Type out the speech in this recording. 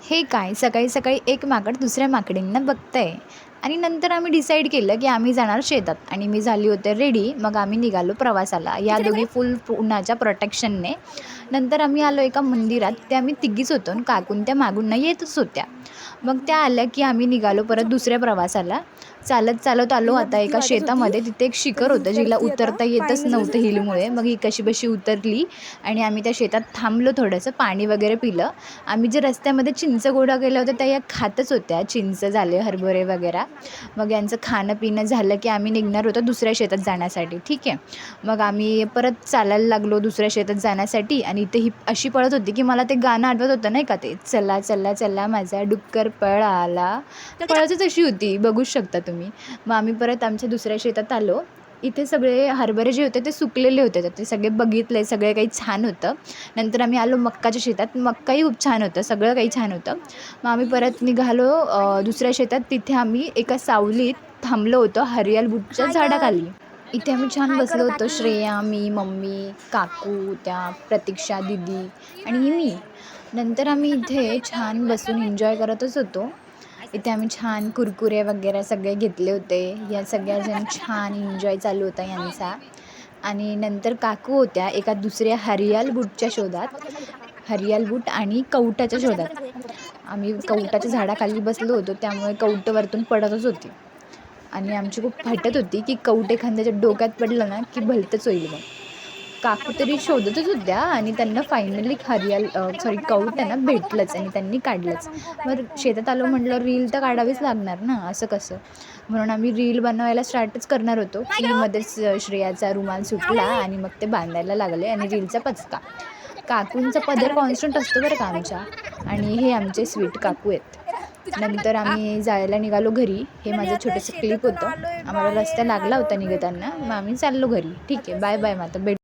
हे काय सकाळी सकाळी एक माकड दुसऱ्या माकडींना बघतंय. आणि नंतर आम्ही डिसाईड केलं की आम्ही जाणार शेतात आणि मी झाली होते रेडी. मग आम्ही निघालो प्रवासाला, या दोघी फुल उन्हाच्या प्रोटेक्शनने. नंतर आम्ही आलो एका मंदिरात. ते आम्ही तिघीच होतो आणि काकून त्या मागून येतच होत्या. मग त्या आल्या की आम्ही निघालो परत दुसऱ्या प्रवासाला. चालत चालत आलो हिला आता भीती एका वाटत होती, शेतामध्ये. तिथे एक तर शिखर ही होतं जिला उतरती आता उतरता येतच फायनली. नव्हतं हिलमुळे. मग ही कशीबशी उतरली आणि आम्ही त्या शेतात थांबलो, थोडंसं पाणी वगैरे पिलं. आम्ही जे रस्त्यामध्ये चिंच गोळा केल्या होत्या त्या या खातच होत्या. चिंच झाले, हरभरे वगैरे. मग यांचं खाणं पिणं झालं की आम्ही निघणार होतो दुसऱ्या शेतात जाण्यासाठी. ठीक आहे. मग आम्ही परत चालायला लागलो दुसऱ्या शेतात जाण्यासाठी. आणि इथे ही अशी पळत होती की मला ते गाणं आठवत होतं नाही का, ते चला चला चला माझा डुक्कर पळाला. पळतच अशी होती, बघूच शकता तुम्ही. मग आम्ही परत आमच्या दुसऱ्या शेतात आलो. इथे सगळे हरभरे जे होते ते सुकलेले होते, तर ते सगळे बघितले, सगळे काही छान होतं. नंतर आम्ही आलो मक्काच्या शेतात. मक्काही खूप छान होतं, सगळं काही छान होतं. मग आम्ही परत निघालो दुसऱ्या शेतात. तिथे आम्ही एका सावलीत थांबलो होतो, हरियाल बुटच्या हाय कर. झाडाखाली. इथे आम्ही छान हाय करो बसलो होतो, काकी. श्रेया, मी, मम्मी, काकू, त्या प्रतीक्षा दीदी आणि ही मी. नंतर आम्ही इथे छान बसून एन्जॉय करतच होतो. इथे आम्ही छान कुरकुरे वगैरे सगळे घेतले होते. या सगळ्याजण छान एन्जॉय चालू होता यांचा. आणि नंतर काकू होत्या एका दुसऱ्या हरियाल बुटच्या शोधात. हरियाल बूट आणि कवटाच्या शोधात. आम्ही कवटाच्या झाडाखाली बसलो होतो, त्यामुळे कवटं वरतून पडतच होती. आणि आमची खूप फाटत होती की कवट एखाद्याच्या डोक्यात पडलं ना की भलतंच होईल मग. काकू तरी शोधतच होत्या आणि त्यांना फायनली कवट आहे ना भेटलंच आणि त्यांनी काढलंच. मग शेतात आलो म्हटलं रील तर काढावीच लागणार ना, असं कसं. म्हणून आम्ही रील बनवायला स्टार्टच करणार होतो की मध्येच श्रेयाचा रुमाल सुटला आणि मग ते बांधायला लागले आणि रीलचा पचका. काकूंचा पदर कॉन्स्टंट असतो बरं का आमच्या. आणि हे आमचे स्वीट काकू आहेत. नंतर आम्ही जायला निघालो घरी. हे आणि माझं आता छोटंसं क्लिप शेतातून होतं. आलोय आम्हाला रस्ता बाहेर, लागला हॅलो होता भेटू. निघताना. मग आम्ही चाललो घरी. ठीक आहे, बाय बाय. मग आता भेटू.